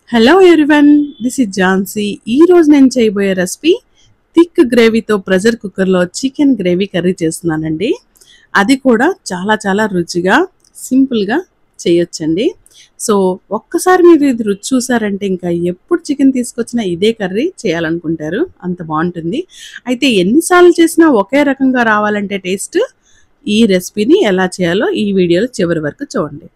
Hello everyone, this is Jhansi. ఈ రోజు నేను చేయబోయే రెసిపీ థిక్ గ్రేవీతో ప్రెషర్ కుక్కర్లో చికెన్ గ్రేవీ కర్రీ చేస్తున్నానండి. అది కూడా చాలా చాలా రుచిగా సింపుల్గా చేయొచ్చండి. సో ఒక్కసారి మీరు ఇది రుచి చూసారంటే ఇంకా ఎప్పుడు చికెన్ తీసుకొచ్చినా ఇదే కర్రీ చేయాలనుకుంటారు, అంత బాగుంటుంది. అయితే ఎన్నిసార్లు చేసినా ఒకే రకంగా రావాలంటే టేస్ట్, ఈ రెసిపీని ఎలా చేయాలో ఈ వీడియోలో చివరి వరకు చూడండి.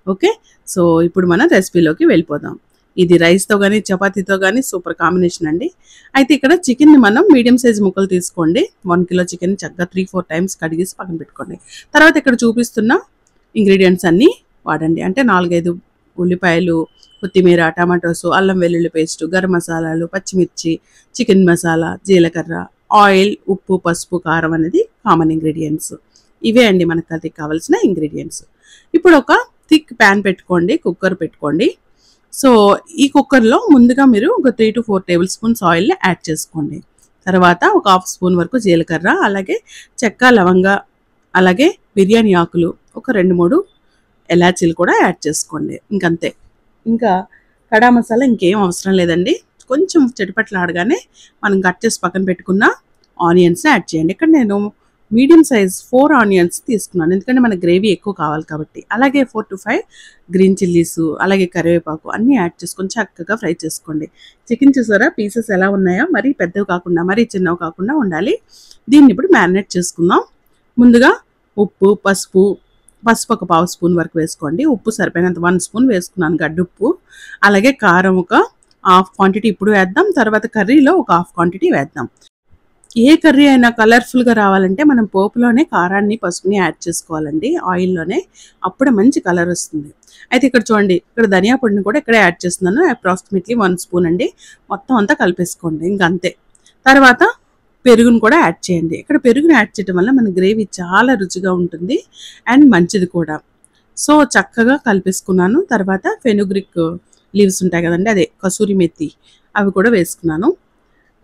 ఓకే, సో ఇప్పుడు మనం రెసిపీలోకి వెళ్ళిపోదాం. ఇది రైస్తో కానీ చపాతీతో కానీ సూపర్ కాంబినేషన్ అండి. అయితే ఇక్కడ చికెన్ని మనం మీడియం సైజ్ ముక్కలు తీసుకోండి. 1 కిలో చికెన్ చక్కగా 3-4 టైమ్స్ కడిగేసి పక్కన పెట్టుకోండి. తర్వాత ఇక్కడ చూపిస్తున్న ఇంగ్రీడియంట్స్ అన్నీ వాడండి. అంటే 4-5 ఉల్లిపాయలు, కొత్తిమీర, టమాటోస్, అల్లం వెల్లుల్లి పేస్ట్, గరం మసాలాలు, పచ్చిమిర్చి, చికెన్ మసాలా, జీలకర్ర, ఆయిల్, ఉప్పు, పసుపు, కారం అనేది కామన్ ఇంగ్రీడియంట్స్. ఇవే అండి మనకు అది కావాల్సిన ఇంగ్రీడియంట్స్. ఇప్పుడు ఒక థిక్ ప్యాన్ పెట్టుకోండి, కుక్కర్ పెట్టుకోండి. సో ఈ కుక్కర్లో ముందుగా మీరు ఒక 3 to 4 టేబుల్ స్పూన్స్ ఆయిల్ని యాడ్ చేసుకోండి. తర్వాత ఒక 1/2 స్పూన్ వరకు జీలకర్ర, అలాగే చెక్క, లవంగ, అలాగే బిర్యానీ ఆకులు, ఒక 2-3 ఎలాచీలు కూడా యాడ్ చేసుకోండి. ఇంకంతే. ఇంకా కడా మసాలా ఇంకేం అవసరం లేదండి. కొంచెం చిటపట్లాడగానే మనం కట్ చేసి పక్కన పెట్టుకున్న ఆనియన్స్ని యాడ్ చేయండి. ఇక్కడ నేను మీడియం సైజ్ 4 ఆనియన్స్ తీసుకున్నాను, ఎందుకంటే మన గ్రేవీ ఎక్కువ కావాలి కాబట్టి. అలాగే 4 to 5 గ్రీన్ చిల్లీస్, అలాగే కరివేపాకు అన్నీ యాడ్ చేసుకొని చక్కగా ఫ్రై చేసుకోండి. చికెన్ చూసారా పీసెస్ ఎలా ఉన్నాయో, మరీ పెద్దవి కాకుండా మరీ చిన్నవి కాకుండా ఉండాలి. దీన్ని ఇప్పుడు మ్యారినేట్ చేసుకుందాం. ముందుగా ఉప్పు, పసుపు ఒక 1/2 స్పూన్ వరకు వేసుకోండి. ఉప్పు సరిపోయినంత 1 స్పూన్ వేసుకున్నాను, గడ్డుప్పు. అలాగే కారం ఒక 1/2 క్వాంటిటీ ఇప్పుడు వేద్దాం. తర్వాత కర్రీలో ఒక 1/2 క్వాంటిటీ వేద్దాం. ఏ కర్రీ అయినా కలర్ఫుల్గా రావాలంటే మనం పోపులోనే కారాన్ని, పసుపుని యాడ్ చేసుకోవాలండి, ఆయిల్లోనే. అప్పుడే మంచి కలర్ వస్తుంది. అయితే ఇక్కడ చూడండి, ఇక్కడ ధనియా పొడిని కూడా ఇక్కడే యాడ్ చేస్తున్నాను, అప్రాక్సిమేట్లీ 1 స్పూన్ అండి. మొత్తం అంతా కలిపేసుకోండి, ఇంకంతే. తర్వాత పెరుగును కూడా యాడ్ చేయండి. ఇక్కడ పెరుగును యాడ్ చేయడం వల్ల మన గ్రేవీ చాలా రుచిగా ఉంటుంది అండ్ మంచిది కూడా. సో చక్కగా కలిపేసుకున్నాను. తర్వాత ఫెనుగ్రిక్ లీవ్స్ ఉంటాయి కదండి, అదే కసూరి మెత్తి, అవి కూడా వేసుకున్నాను.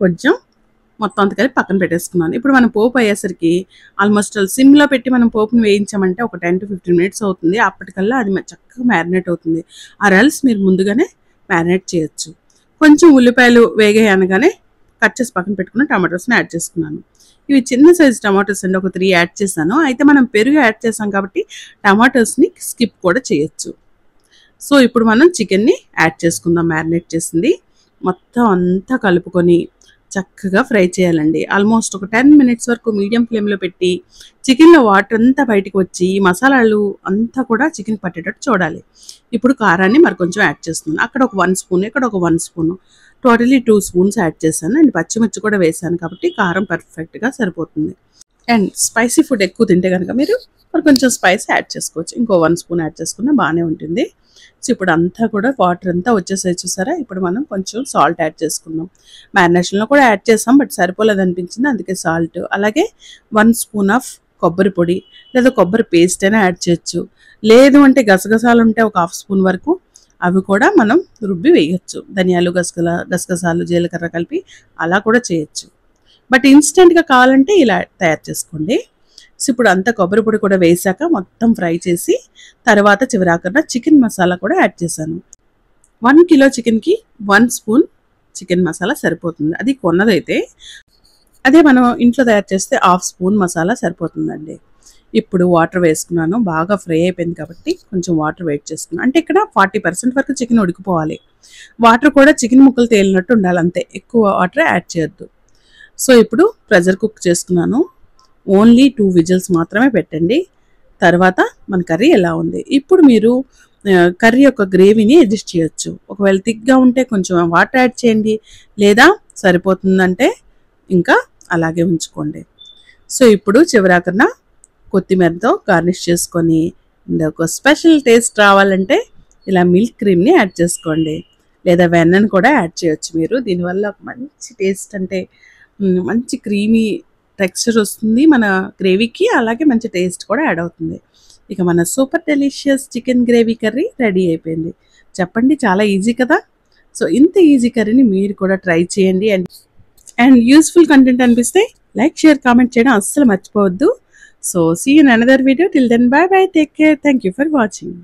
కొంచెం మొత్తం అంత కలిపి పక్కన పెట్టేసుకున్నాను. ఇప్పుడు మనం పోపు అయ్యేసరికి ఆల్మోస్ట్ సిమ్లో పెట్టి మనం పోపుని వేయించామంటే ఒక 10 to 15 మినిట్స్ అవుతుంది. అప్పటికల్లా అది చక్కగా మ్యారినేట్ అవుతుంది. ఆర్ఎల్స్ మీరు ముందుగానే మ్యారినేట్ చేయొచ్చు. కొంచెం ఉల్లిపాయలు వేగాయి అనగానే కట్ చేసి పక్కన పెట్టుకున్న టమాటోస్ని యాడ్ చేసుకున్నాను. ఇవి చిన్న సైజు టమాటోస్ అండి, ఒక 3 యాడ్ చేశాను. అయితే మనం పెరుగు యాడ్ చేసాం కాబట్టి టమాటోస్ని స్కిప్ కూడా చేయొచ్చు. సో ఇప్పుడు మనం చికెన్ని యాడ్ చేసుకుందాం, మ్యారినేట్ చేసింది. మొత్తం అంతా కలుపుకొని చక్కగా ఫ్రై చేయాలండి. ఆల్మోస్ట్ ఒక 10 మినిట్స్ వరకు మీడియం ఫ్లేమ్లో పెట్టి చికెన్లో వాటర్ అంతా బయటకు వచ్చి ఈ మసాలాలు అంతా కూడా చికెన్ పట్టేటట్టు చూడాలి. ఇప్పుడు కారాన్ని మరి కొంచెం యాడ్ చేస్తున్నాను. అక్కడ ఒక 1 స్పూన్, ఇక్కడ ఒక 1 స్పూన్, టోటలీ 2 స్పూన్స్ యాడ్ చేశాను. అండ్ పచ్చిమిర్చి కూడా వేసాను కాబట్టి కారం పర్ఫెక్ట్గా సరిపోతుంది. అండ్ స్పైసీ ఫుడ్ ఎక్కువ తింటే కనుక మీరు మరి కొంచెం స్పైస్ యాడ్ చేసుకోవచ్చు. ఇంకో 1 స్పూన్ యాడ్ చేసుకున్నా బాగానే ఉంటుంది. సో ఇప్పుడు అంతా కూడా వాటర్ అంతా వచ్చేసాయి చూసారా. ఇప్పుడు మనం కొంచెం సాల్ట్ యాడ్ చేసుకుందాం. మ్యారినేషన్లో కూడా యాడ్ చేసాం, బట్ సరిపోలేదు అనిపించింది, అందుకే సాల్ట్. అలాగే 1 స్పూన్ ఆఫ్ కొబ్బరి పొడి లేదా కొబ్బరి పేస్ట్ అయినా యాడ్ చేయొచ్చు. లేదు అంటే గసగసాలు ఉంటే ఒక 1/2 స్పూన్ వరకు అవి కూడా మనం రుబ్బి వేయచ్చు. ధనియాలు, గసగసాలు, జీలకర్ర కలిపి అలా కూడా చేయొచ్చు. బట్ ఇన్స్టెంట్గా కావాలంటే ఇలా తయారు చేసుకోండి. సో ఇప్పుడు అంతా కొబ్బరి పొడి కూడా వేసాక మొత్తం ఫ్రై చేసి తర్వాత చివరాకన్నా చికెన్ మసాలా కూడా యాడ్ చేశాను. 1 కిలో చికెన్కి 1 స్పూన్ చికెన్ మసాలా సరిపోతుంది, అది కొన్నదైతే. అదే మనం ఇంట్లో తయారు చేస్తే 1/2 స్పూన్ మసాలా సరిపోతుందండి. ఇప్పుడు వాటర్ వేసుకున్నాను, బాగా ఫ్రై అయిపోయింది కాబట్టి కొంచెం వాటర్ వేట్ చేసుకున్నాను. అంటే ఇక్కడ 40% వరకు చికెన్ ఉడికిపోవాలి. వాటర్ కూడా చికెన్ ముక్కలు తేలినట్టు ఉండాలి, అంతే, ఎక్కువ వాటర్ యాడ్ చేయొద్దు. సో ఇప్పుడు ప్రెషర్ కుక్ చేసుకున్నాను. ఓన్లీ 2 విజిల్స్ మాత్రమే పెట్టండి. తర్వాత మన కర్రీ ఎలా ఉంది. ఇప్పుడు మీరు కర్రీ యొక్క గ్రేవీని అడ్జస్ట్ చేయొచ్చు. ఒకవేళ థిక్గా ఉంటే కొంచెం వాటర్ యాడ్ చేయండి, లేదా సరిపోతుందంటే ఇంకా అలాగే ఉంచుకోండి. సో ఇప్పుడు చివరాకన్నా కొత్తిమీరతో గార్నిష్ చేసుకొని ఒక స్పెషల్ టేస్ట్ రావాలంటే ఇలా మిల్క్ క్రీమ్ని యాడ్ చేసుకోండి, లేదా వెన్నను కూడా యాడ్ చేయొచ్చు మీరు. దీనివల్ల మంచి టేస్ట్, అంటే మంచి క్రీమీ టెక్స్చర్ వస్తుంది మన గ్రేవీకి, అలాగే మంచి టేస్ట్ కూడా యాడ్ అవుతుంది. ఇక మన super delicious chicken gravy curry ready అయిపోయింది. చెప్పండి, చాలా ఈజీ కదా. సో ఇంత ఈజీ కర్రీని మీరు కూడా ట్రై చేయండి. అండ్ యూస్ఫుల్ కంటెంట్ అనిపిస్తే లైక్, షేర్, కామెంట్ చేయడం అస్సలు మర్చిపోవద్దు. So see you in another video. Till then, bye bye, take care, thank you for watching.